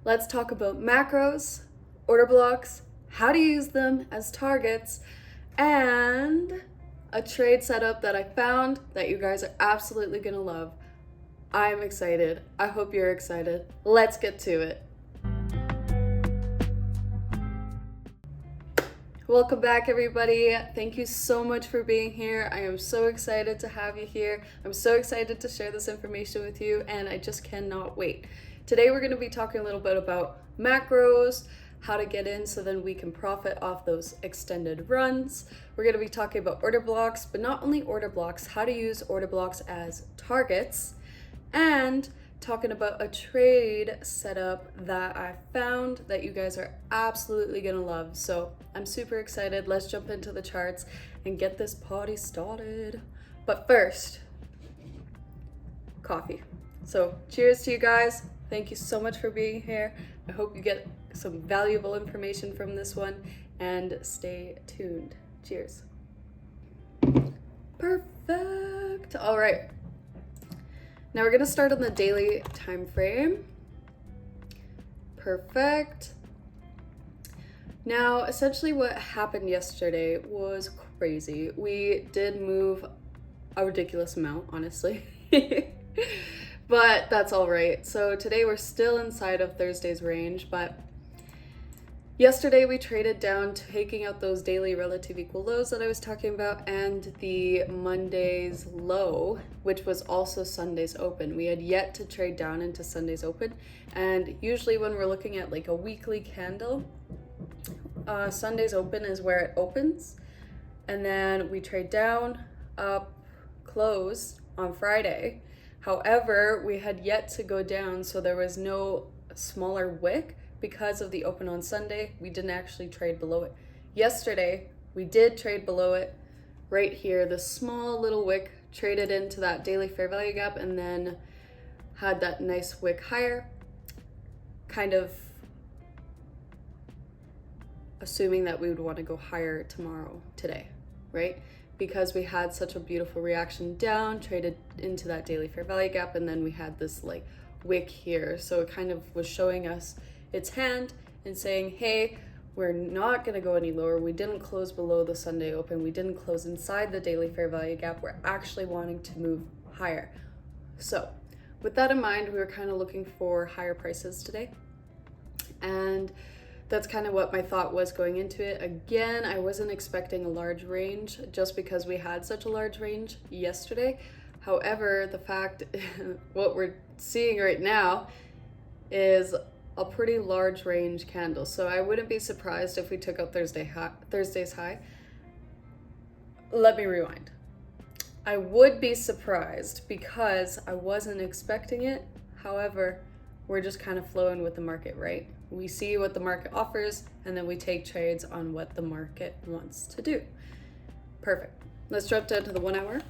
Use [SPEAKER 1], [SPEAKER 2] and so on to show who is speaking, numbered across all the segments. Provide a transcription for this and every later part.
[SPEAKER 1] Let's talk about macros, order blocks, how to use them as targets, and a trade setup that I found that you guys are absolutely gonna love. I'm excited. I hope you're excited. Let's get to it. Welcome back, everybody. Thank you so much for being here. I am so excited to have you here. I'm so excited to share this information with you, and I just cannot wait. Today, we're going to be talking a little bit about macros, how to get in so then we can profit off those extended runs. We're going to be talking about order blocks, but not only order blocks, how to use order blocks as targets, and talking about a trade setup that I found that you guys are absolutely gonna love. So I'm super excited. Let's jump into the charts and get this party started. But first, coffee. So cheers to you guys. Thank you so much for being here. I hope you get some valuable information from this one, and stay tuned. Cheers. Perfect. All right. Now we're gonna start on the daily time frame. Perfect. Now, essentially what happened yesterday was crazy. We did move a ridiculous amount, honestly. But that's all right. So today we're still inside of Thursday's range, but yesterday we traded down, taking out those daily relative equal lows that I was talking about and the Monday's low, which was also Sunday's open. We had yet to trade down into Sunday's open, and usually when we're looking at like a weekly candle, Sunday's open is where it opens, and then we trade down, up, close on Friday. However, we had yet to go down, so there was no smaller wick. Because of the open on Sunday, we didn't actually trade below it. Yesterday, we did trade below it right here. The small little wick traded into that daily fair value gap and then had that nice wick higher, kind of assuming that we would want to go higher today, right? Because we had such a beautiful reaction down, traded into that daily fair value gap, and then we had this like wick here. So it kind of was showing us its hand and saying, hey, we're not going to go any lower. We didn't close below the Sunday open. We didn't close inside the daily fair value gap. We're actually wanting to move higher. So with that in mind, we were kind of looking for higher prices today. And that's kind of what my thought was going into it. Again, I wasn't expecting a large range just because we had such a large range yesterday. However, the fact, what we're seeing right now is a pretty large range candle. So I wouldn't be surprised if we took out Thursday's high. Let me rewind. I would be surprised because I wasn't expecting it. However, we're just kind of flowing with the market, right? We see what the market offers and then we take trades on what the market wants to do. Perfect. Let's drop down to the 1 hour.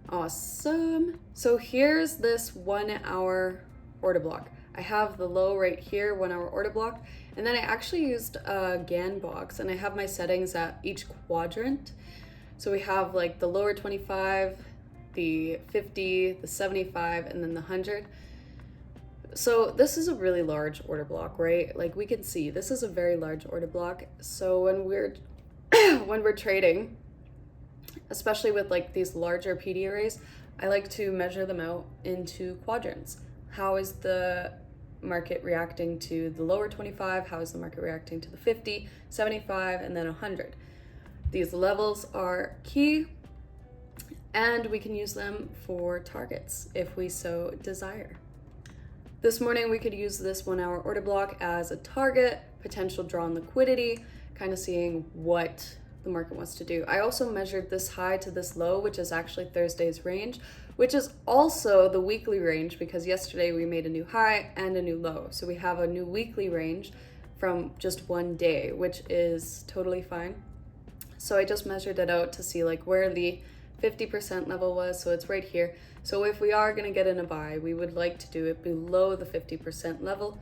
[SPEAKER 1] Awesome. So here's this 1 hour order block. I have the low right here, 1 hour order block, and then I actually used a GAN box, and I have my settings at each quadrant. So we have like the lower 25, the 50, the 75, and then the 100. So this is a really large order block, right? Like we can see this is a very large order block. So when we're when we're trading, especially with like these larger PD arrays, I like to measure them out into quadrants. How is the market reacting to the lower 25? How is the market reacting to the 50, 75, and then 100? These levels are key, and we can use them for targets if we so desire. This morning, we could use this 1 hour order block as a target, potential draw on liquidity, kind of seeing what the market wants to do. I also measured this high to this low, which is actually Thursday's range, which is also the weekly range because yesterday we made a new high and a new low. So we have a new weekly range from just one day, which is totally fine. So I just measured it out to see like where the 50% level was. So it's right here. So if we are going to get in a buy, we would like to do it below the 50% level.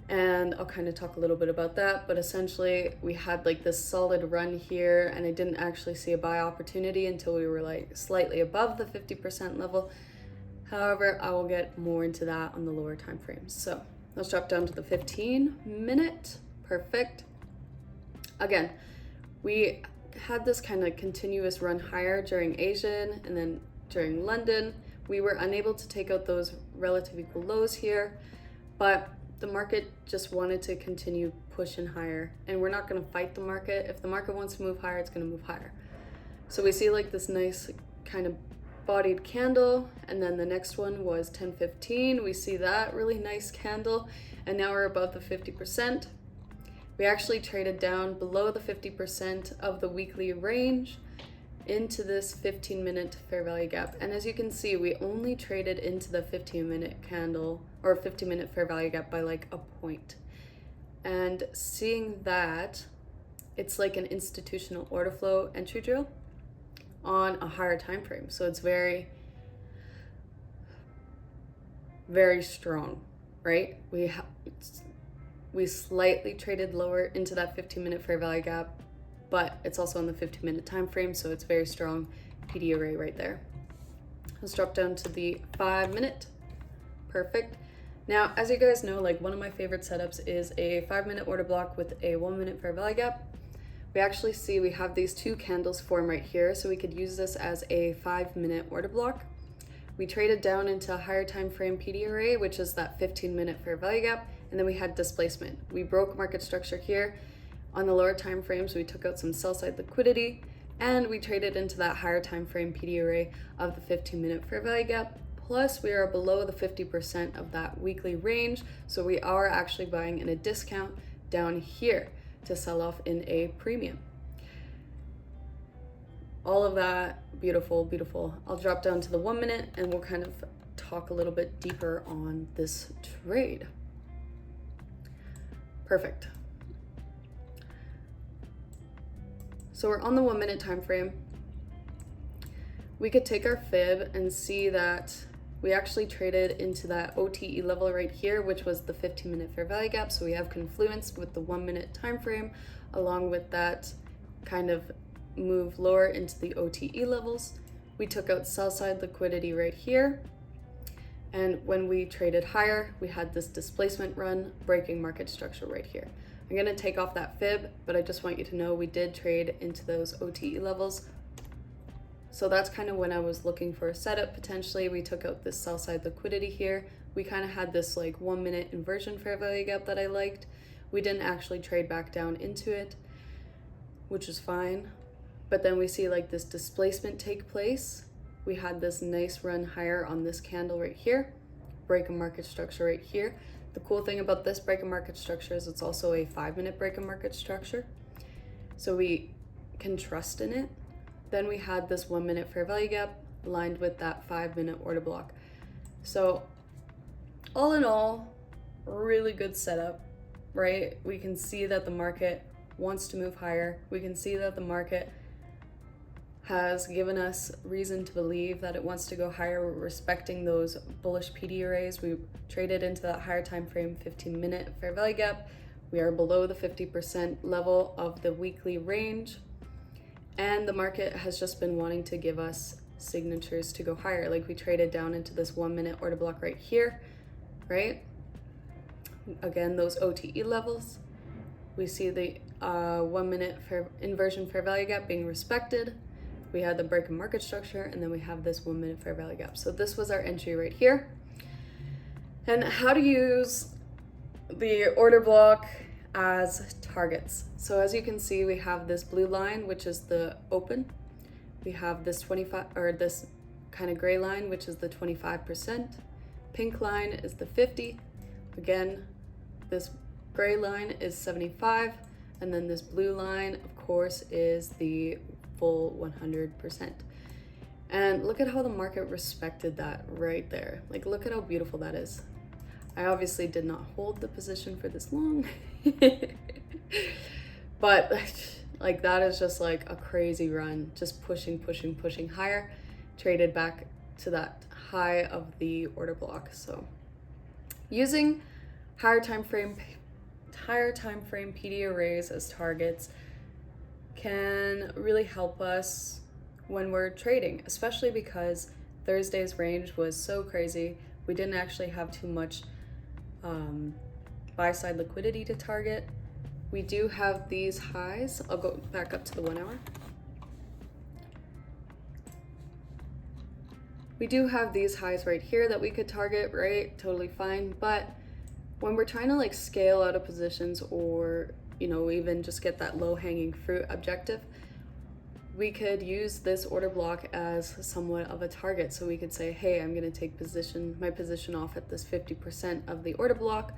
[SPEAKER 1] And I'll kind of talk a little bit about that, but essentially we had like this solid run here and I didn't actually see a buy opportunity until we were like slightly above the 50% level. However, I will get more into that on the lower time frames. So let's drop down to the 15-minute. Perfect. Again, we had this kind of continuous run higher during Asian and then during London. We were unable to take out those relative equal lows here, but the market just wanted to continue pushing higher, and we're not going to fight the market. If the market wants to move higher, it's going to move higher. So we see like this nice kind of bodied candle, and then the next one was 10:15. We see that really nice candle, and now we're above the 50%. We actually traded down below the 50% of the weekly range into this 15-minute fair value gap. And as you can see, we only traded into the 15-minute candle or 15-minute fair value gap by like a point. And seeing that, it's like an institutional order flow entry drill on a higher time frame. So it's very, very strong, right? We slightly traded lower into that 15-minute fair value gap, but it's also on the 15-minute time frame, so it's very strong PD array right there. Let's drop down to the 5-minute. Perfect. Now, as you guys know, like one of my favorite setups is a 5-minute order block with a 1-minute fair value gap. We actually see we have these two candles form right here, so we could use this as a 5-minute order block. We traded down into a higher time frame PD array, which is that 15-minute fair value gap, and then we had displacement. We broke market structure here. On the lower time frames, we took out some sell side liquidity, and we traded into that higher time frame PD array of the 15-minute fair value gap. Plus, we are below the 50% of that weekly range, so we are actually buying in a discount down here to sell off in a premium. All of that, beautiful, beautiful. I'll drop down to the 1-minute and we'll kind of talk a little bit deeper on this trade. Perfect. So we're on the 1-minute time frame. We could take our fib and see that we actually traded into that OTE level right here, which was the 15-minute fair value gap. So we have confluence with the 1-minute time frame, along with that kind of move lower into the OTE levels. We took out sell side liquidity right here. And when we traded higher, we had this displacement run, breaking market structure right here. I'm gonna take off that fib, but I just want you to know we did trade into those OTE levels. So that's kind of when I was looking for a setup potentially. We took out this sell side liquidity here. We kind of had this like 1-minute inversion fair value gap that I liked. We didn't actually trade back down into it, which is fine. But then we see like this displacement take place. We had this nice run higher on this candle right here, break a market structure right here. The cool thing about this break a market structure is it's also a 5-minute break a market structure, so we can trust in it. Then we had this 1-minute fair value gap aligned with that 5-minute order block. So all in all, really good setup, right? We can see that the market wants to move higher. We can see that the market has given us reason to believe that it wants to go higher. We're respecting those bullish PD arrays. We traded into that higher time frame 15-minute fair value gap. We are below the 50% level of the weekly range, and the market has just been wanting to give us signatures to go higher. Like we traded down into this 1-minute order block right here, right? Again, those OTE levels. We see the 1-minute inversion fair value gap being respected. We had the break in market structure, and then we have this 1-minute fair value gap. So this was our entry right here. And how to use the order block as targets. So as you can see, we have this blue line, which is the open. We have this 25, or this kind of gray line, which is the 25%. Pink line is the 50. Again, this gray line is 75. And then this blue line, of course, is the full 100%. And look at how the market respected that right there. Like, look at how beautiful that is. I obviously did not hold the position for this long, but like that is just like a crazy run, just pushing higher, traded back to that high of the order block. So using higher time frame PD arrays as targets can really help us when we're trading, especially because Thursday's range was so crazy. We didn't actually have too much buy side liquidity to target. We do have these highs. I'll go back up to the 1 hour. We do have these highs right here that we could target, right? Totally fine. But when we're trying to like scale out of positions, or, you know, even just get that low hanging fruit objective, we could use this order block as somewhat of a target. So we could say, hey, I'm going to take my position off at this 50% of the order block,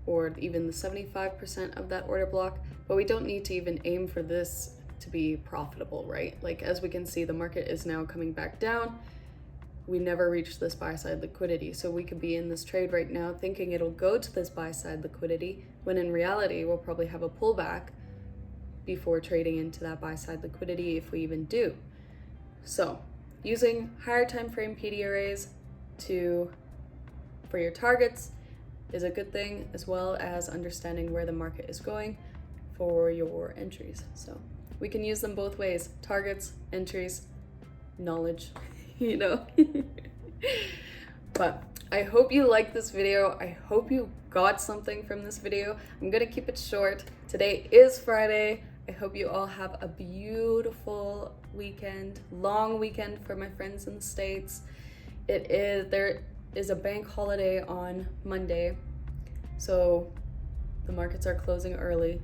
[SPEAKER 1] or even the 75% of that order block. But we don't need to even aim for this to be profitable, right? Like, as we can see, the market is now coming back down. We never reached this buy side liquidity. So we could be in this trade right now thinking it'll go to this buy side liquidity, when in reality, we'll probably have a pullback before trading into that buy side liquidity, if we even do. So using higher time frame PD arrays for your targets is a good thing, as well as understanding where the market is going for your entries. So we can use them both ways: targets, entries, knowledge, you know. But I hope you liked this video. I hope you got something from this video. I'm gonna keep it short. Today is Friday. I hope you all have a beautiful weekend, long weekend for my friends in the States. There is a bank holiday on Monday, so the markets are closing early.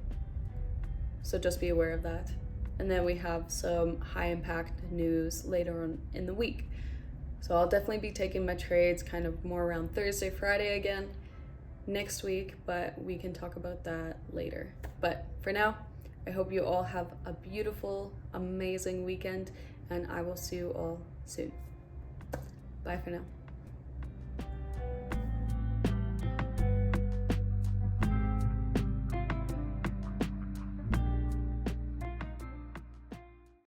[SPEAKER 1] So just be aware of that. And then we have some high impact news later on in the week. So I'll definitely be taking my trades kind of more around Thursday, Friday again next week, but we can talk about that later. But for now, I hope you all have a beautiful, amazing weekend, and I will see you all soon. Bye for now.